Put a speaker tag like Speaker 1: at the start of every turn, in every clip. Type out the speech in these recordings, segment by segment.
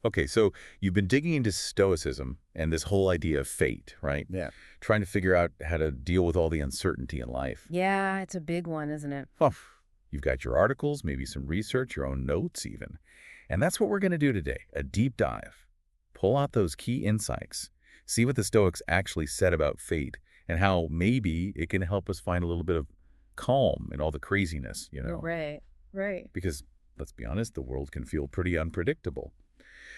Speaker 1: Okay, so you've been digging into Stoicism and this whole idea of fate, right?
Speaker 2: Yeah.
Speaker 1: Trying to figure out how to deal with all the uncertainty in life.
Speaker 3: Yeah, it's a big one, isn't it?
Speaker 1: Huh. You've got your articles, maybe some research, your own notes even. And that's what we're going to do today, a deep dive. Pull out those key insights, see what the Stoics actually said about fate, and how maybe it can help us find a little bit of calm in all the craziness,
Speaker 3: You're right, right.
Speaker 1: Because, let's be honest, the world can feel pretty unpredictable.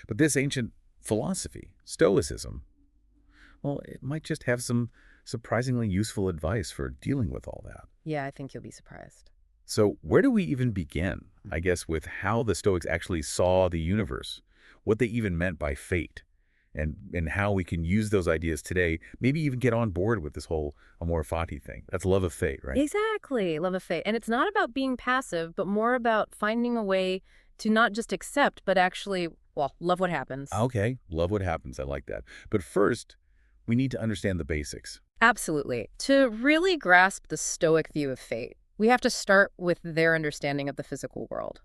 Speaker 1: But this ancient philosophy, Stoicism, well, it might just have some surprisingly useful advice for dealing with all that.
Speaker 3: Yeah, I think you'll be surprised.
Speaker 1: So where do we even begin, I guess, with how the Stoics actually saw the universe, what they even meant by fate, and how we can use those ideas today, maybe even get on board with this whole Amor Fati thing. That's love of fate, right?
Speaker 3: Exactly, love of fate. And it's not about being passive, but more about finding a way to not just accept, but actually, well, love what happens.
Speaker 1: Okay, love what happens. I like that. But first, we need to understand the basics.
Speaker 3: Absolutely. To really grasp the Stoic view of fate, we have to start with their understanding of the physical world.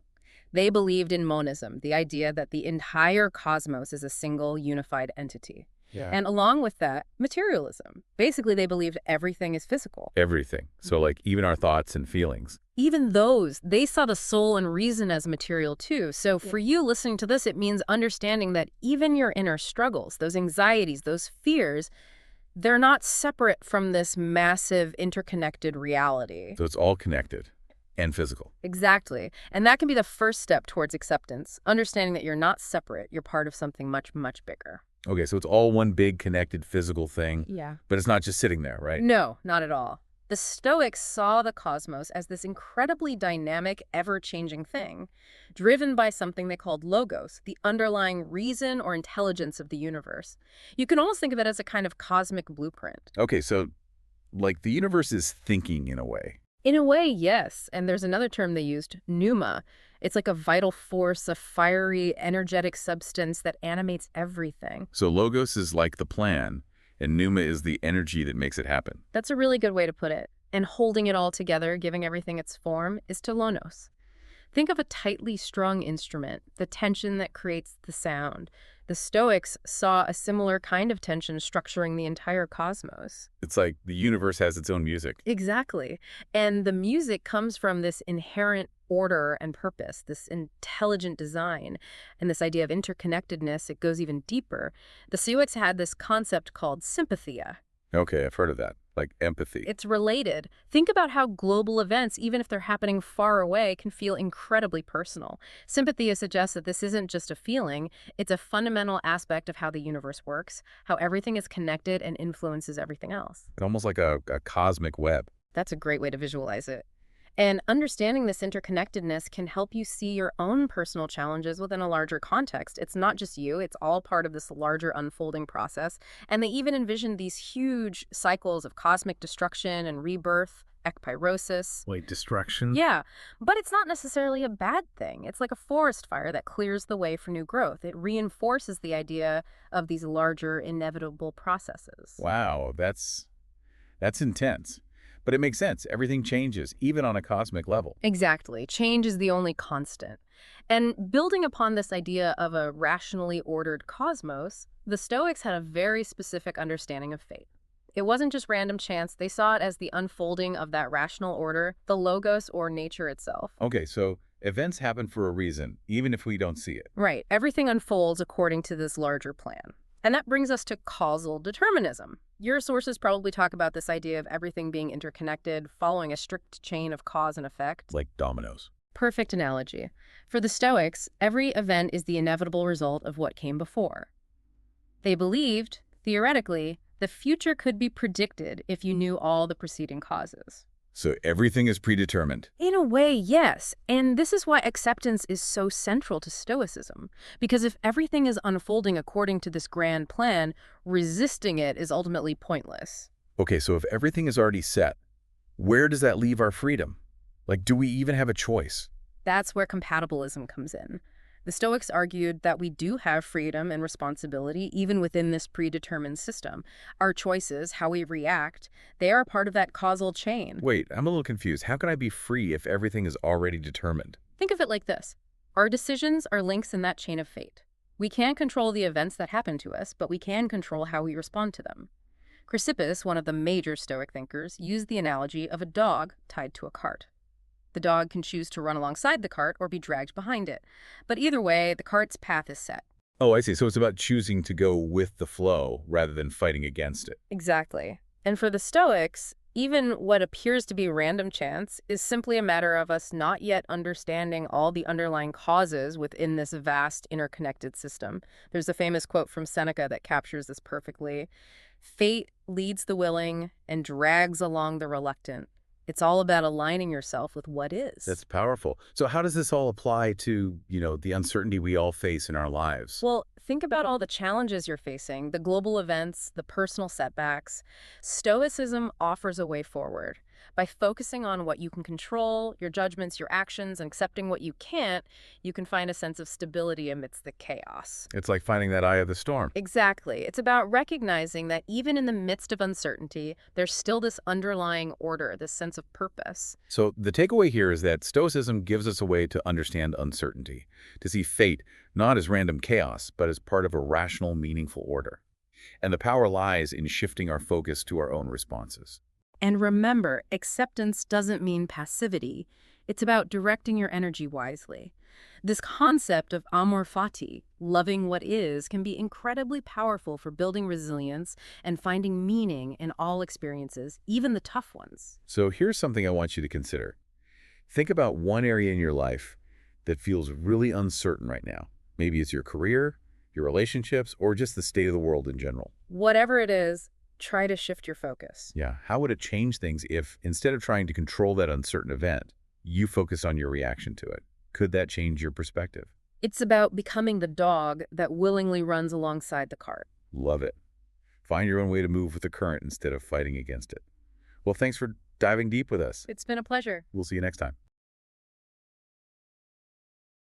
Speaker 3: They believed in monism, the idea that the entire cosmos is a single unified entity.
Speaker 1: Yeah.
Speaker 3: And along with that, materialism. Basically, they believed everything is physical.
Speaker 1: Everything. So like even our thoughts and feelings.
Speaker 3: Even those, they saw the soul and reason as material too. So for you listening to this, it means understanding that even your inner struggles, those anxieties, those fears, they're not separate from this massive interconnected reality.
Speaker 1: So it's all connected and physical.
Speaker 3: Exactly. And that can be the first step towards acceptance, understanding that you're not separate, you're part of something much, much bigger.
Speaker 1: Okay, so it's all one big connected physical thing,
Speaker 3: Yeah.
Speaker 1: but it's not just sitting there, right?
Speaker 3: No, not at all. The Stoics saw the cosmos as this incredibly dynamic, ever-changing thing, driven by something they called logos, the underlying reason or intelligence of the universe. You can almost think of it as a kind of cosmic blueprint.
Speaker 1: Okay, so like the universe is thinking in a way.
Speaker 3: In a way, yes. And there's another term they used, pneuma. It's like a vital force, a fiery, energetic substance that animates everything.
Speaker 1: So logos is like the plan, and pneuma is the energy that makes it happen.
Speaker 3: That's a really good way to put it. And holding it all together, giving everything its form, is telonos. Think of a tightly strung instrument, the tension that creates the sound. The Stoics saw a similar kind of tension structuring the entire cosmos.
Speaker 1: It's like the universe has its own music.
Speaker 3: Exactly. And the music comes from this inherent order and purpose, this intelligent design, and this idea of interconnectedness. It goes even deeper. The Stoics had this concept called sympathia.
Speaker 1: Okay, I've heard of that, like empathy.
Speaker 3: It's related. Think about how global events, even if they're happening far away, can feel incredibly personal. Sympathia suggests that this isn't just a feeling, it's a fundamental aspect of how the universe works, how everything is connected and influences everything else.
Speaker 1: It's almost like a cosmic web.
Speaker 3: That's a great way to visualize it. And understanding this interconnectedness can help you see your own personal challenges within a larger context. It's not just you, it's all part of this larger unfolding process. And they even envisioned these huge cycles of cosmic destruction and rebirth, ekpyrosis.
Speaker 2: Wait, destruction?
Speaker 3: Yeah, but it's not necessarily a bad thing. It's like a forest fire that clears the way for new growth. It reinforces the idea of these larger, inevitable processes.
Speaker 1: Wow, that's intense. But it makes sense. Everything changes, even on a cosmic level.
Speaker 3: Exactly. Change is the only constant. And building upon this idea of a rationally ordered cosmos, the Stoics had a very specific understanding of fate. It wasn't just random chance. They saw it as the unfolding of that rational order, the logos or nature itself.
Speaker 1: Okay, so events happen for a reason, even if we don't see it.
Speaker 3: Right. Everything unfolds according to this larger plan. And that brings us to causal determinism. Your sources probably talk about this idea of everything being interconnected, following a strict chain of cause and effect.
Speaker 1: Like dominoes.
Speaker 3: Perfect analogy. For the Stoics, every event is the inevitable result of what came before. They believed, theoretically, the future could be predicted if you knew all the preceding causes.
Speaker 1: So everything is predetermined.
Speaker 3: In a way, yes. And this is why acceptance is so central to Stoicism. Because if everything is unfolding according to this grand plan, resisting it is ultimately pointless.
Speaker 1: Okay, so if everything is already set, where does that leave our freedom? Like, do we even have a choice?
Speaker 3: That's where compatibilism comes in. The Stoics argued that we do have freedom and responsibility even within this predetermined system. Our choices, how we react, they are part of that causal chain.
Speaker 1: Wait, I'm a little confused. How can I be free if everything is already determined?
Speaker 3: Think of it like this. Our decisions are links in that chain of fate. We can't control the events that happen to us, but we can control how we respond to them. Chrysippus, one of the major Stoic thinkers, used the analogy of a dog tied to a cart. The dog can choose to run alongside the cart or be dragged behind it. But either way, the cart's path is set.
Speaker 1: Oh, I see. So it's about choosing to go with the flow rather than fighting against it.
Speaker 3: Exactly. And for the Stoics, even what appears to be random chance is simply a matter of us not yet understanding all the underlying causes within this vast interconnected system. There's a famous quote from Seneca that captures this perfectly. Fate leads the willing and drags along the reluctant. It's all about aligning yourself with what is.
Speaker 1: That's powerful. So how does this all apply to, the uncertainty we all face in our lives?
Speaker 3: Well, think about all the challenges you're facing, the global events, the personal setbacks. Stoicism offers a way forward. By focusing on what you can control, your judgments, your actions, and accepting what you can't, you can find a sense of stability amidst the chaos.
Speaker 1: It's like finding that eye of the storm.
Speaker 3: Exactly. It's about recognizing that even in the midst of uncertainty, there's still this underlying order, this sense of purpose.
Speaker 1: So the takeaway here is that Stoicism gives us a way to understand uncertainty, to see fate not as random chaos, but as part of a rational, meaningful order. And the power lies in shifting our focus to our own responses.
Speaker 3: And remember, acceptance doesn't mean passivity. It's about directing your energy wisely. This concept of Amor Fati, loving what is, can be incredibly powerful for building resilience and finding meaning in all experiences, even the tough ones.
Speaker 1: So here's something I want you to consider. Think about one area in your life that feels really uncertain right now. Maybe it's your career, your relationships, or just the state of the world in general.
Speaker 3: Whatever it is, try to shift your focus.
Speaker 1: Yeah, how would it change things if, instead of trying to control that uncertain event, you focus on your reaction to it? Could that change your perspective?
Speaker 3: It's about becoming the dog that willingly runs alongside the cart.
Speaker 1: Love it. Find your own way to move with the current instead of fighting against it. Well, thanks for diving deep with us.
Speaker 3: It's been a pleasure.
Speaker 1: We'll see you next time.